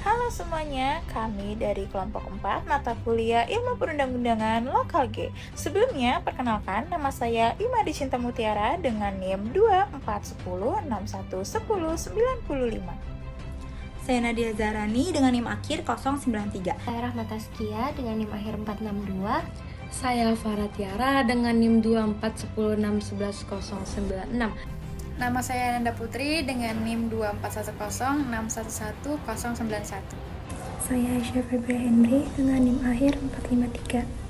Halo semuanya, kami dari kelompok 4 mata kuliah Ilmu Perundang-undangan Lokal G. Sebelumnya, perkenalkan nama saya Imadi Cinta Mutiara dengan NIM 2410611095. Saya Nadia Zarani dengan NIM akhir 093. Saya Rahmat Taskia dengan NIM akhir 462. Saya Farah Tiara dengan NIM 2410611096. Nama saya Nanda Putri dengan NIM 2410611091. Saya Aisyah Febria Henry dengan NIM akhir 453.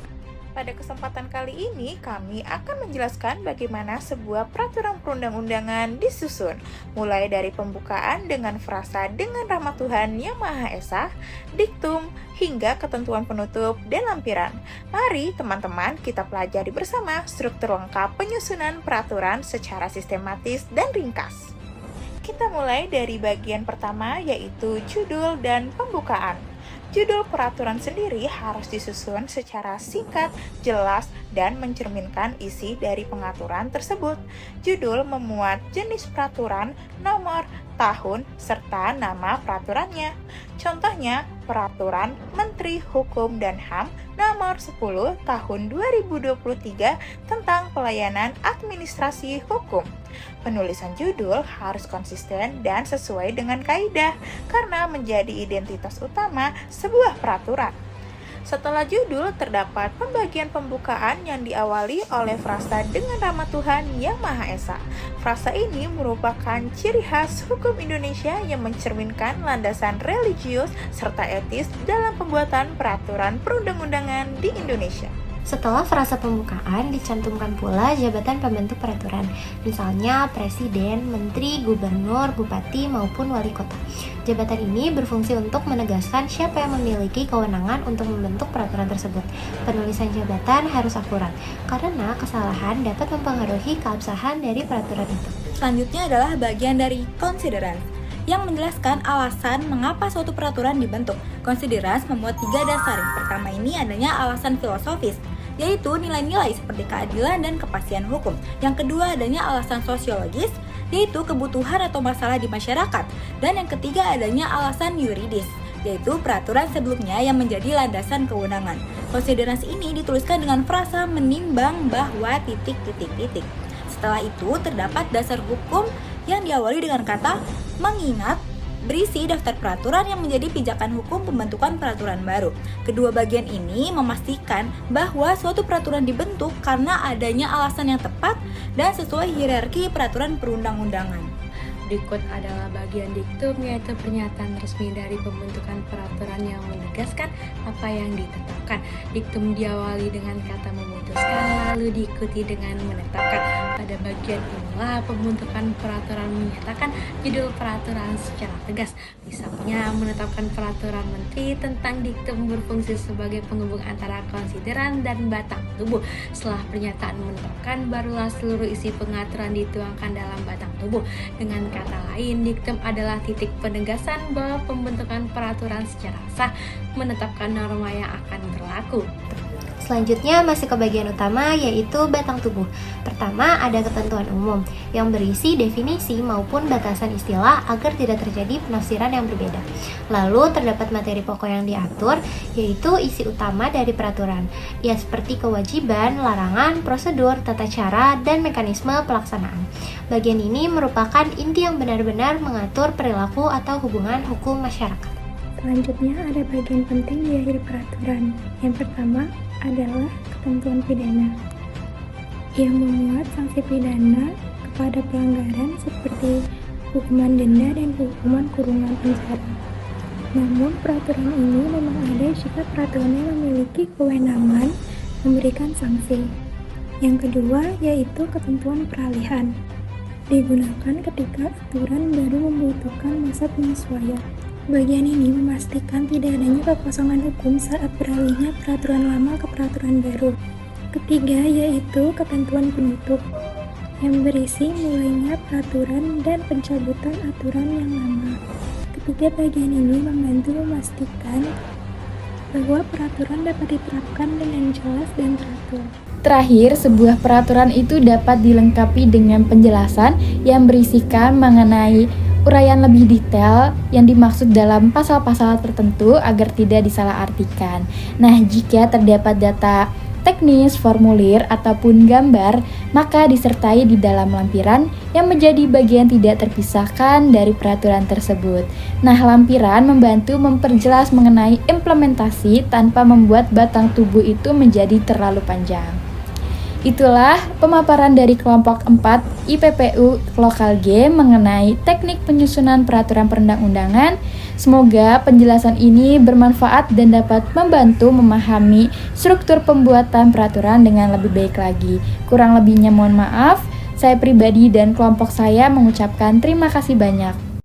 Pada kesempatan kali ini, kami akan menjelaskan bagaimana sebuah peraturan perundang-undangan disusun, mulai dari pembukaan dengan frasa dengan rahmat Tuhan Yang Maha Esa, diktum, hingga ketentuan penutup dan lampiran. Mari teman-teman kita pelajari bersama struktur lengkap penyusunan peraturan secara sistematis dan ringkas. Kita mulai dari bagian pertama, yaitu judul dan pembukaan. Judul peraturan sendiri harus disusun secara singkat, jelas, dan mencerminkan isi dari pengaturan tersebut. Judul memuat jenis peraturan, nomor, tahun, serta nama peraturannya. Contohnya, Peraturan Menteri Hukum dan HAM nomor 10 tahun 2023 tentang pelayanan administrasi hukum. Penulisan judul harus konsisten dan sesuai dengan kaidah karena menjadi identitas utama sebuah peraturan. Setelah judul, terdapat pembagian pembukaan yang diawali oleh frasa dengan rahmat Tuhan Yang Maha Esa. Frasa ini merupakan ciri khas hukum Indonesia yang mencerminkan landasan religius serta etis dalam pembuatan peraturan perundang-undangan di Indonesia. Setelah frasa pembukaan, dicantumkan pula jabatan pembentuk peraturan, misalnya presiden, menteri, gubernur, bupati, maupun wali kota. Jabatan ini berfungsi untuk menegaskan siapa yang memiliki kewenangan untuk membentuk peraturan tersebut. Penulisan jabatan harus akurat, karena kesalahan dapat mempengaruhi keabsahan dari peraturan itu. Selanjutnya adalah bagian dari considerance yang menjelaskan alasan mengapa suatu peraturan dibentuk. Considerance memuat 3 dasar. Yang pertama ini adanya alasan filosofis, yaitu nilai-nilai seperti keadilan dan kepastian hukum. Yang kedua adanya alasan sosiologis, yaitu kebutuhan atau masalah di masyarakat. Dan yang ketiga adanya alasan yuridis, yaitu peraturan sebelumnya yang menjadi landasan kewenangan. Considerance ini dituliskan dengan frasa menimbang bahwa ... Setelah itu terdapat dasar hukum yang diawali dengan kata mengingat, berisi daftar peraturan yang menjadi pijakan hukum pembentukan peraturan baru. Kedua bagian ini memastikan bahwa suatu peraturan dibentuk karena adanya alasan yang tepat dan sesuai hierarki peraturan perundang-undangan. Berikut adalah bagian diktum, yaitu pernyataan resmi dari pembentukan peraturan yang menegaskan apa yang ditetapkan. Diktum diawali dengan kata memutuskan, lalu diikuti dengan menetapkan. Pada bagian inilah pembentukan peraturan menyatakan judul peraturan secara tegas. Misalnya, menetapkan peraturan menteri tentang diktum berfungsi sebagai penghubung antara konsideran dan batang tubuh. Setelah pernyataan menetapkan, barulah seluruh isi pengaturan dituangkan dalam batang tubuh. Dengan kata lain, diktum adalah titik penegasan bahwa pembentukan peraturan secara sah menetapkan norma yang akan berlaku. Selanjutnya masih ke bagian utama, yaitu batang tubuh. Pertama, ada ketentuan umum yang berisi definisi maupun batasan istilah agar tidak terjadi penafsiran yang berbeda. Lalu terdapat materi pokok yang diatur, yaitu isi utama dari peraturan, ya seperti kewajiban, larangan, prosedur, tata cara, dan mekanisme pelaksanaan. Bagian ini merupakan inti yang benar-benar mengatur perilaku atau hubungan hukum masyarakat. Selanjutnya ada bagian penting di akhir peraturan. Yang pertama adalah ketentuan pidana yang memuat sanksi pidana kepada pelanggaran seperti hukuman denda dan hukuman kurungan penjara. Namun peraturan ini memang ada jika peraturannya memiliki kewenangan memberikan sanksi. Yang kedua yaitu ketentuan peralihan, digunakan ketika aturan baru membutuhkan masa penyesuaian. Bagian ini memastikan tidak adanya kekosongan hukum saat beralihnya peraturan lama ke peraturan baru. Ketiga yaitu ketentuan penutup yang berisi mulainya peraturan dan pencabutan aturan yang lama. Ketiga bagian ini membantu memastikan bahwa peraturan dapat diterapkan dengan jelas dan teratur. Terakhir, sebuah peraturan itu dapat dilengkapi dengan penjelasan yang berisikan mengenai uraian lebih detail yang dimaksud dalam pasal-pasal tertentu agar tidak disalahartikan. Nah, jika terdapat data teknis, formulir, ataupun gambar, maka disertai di dalam lampiran yang menjadi bagian tidak terpisahkan dari peraturan tersebut. Nah, lampiran membantu memperjelas mengenai implementasi tanpa membuat batang tubuh itu menjadi terlalu panjang. Itulah pemaparan dari kelompok 4 IPPU Lokal G mengenai teknik penyusunan peraturan perundang-undangan. Semoga penjelasan ini bermanfaat dan dapat membantu memahami struktur pembuatan peraturan dengan lebih baik lagi. Kurang lebihnya mohon maaf. Saya pribadi dan kelompok saya mengucapkan terima kasih banyak.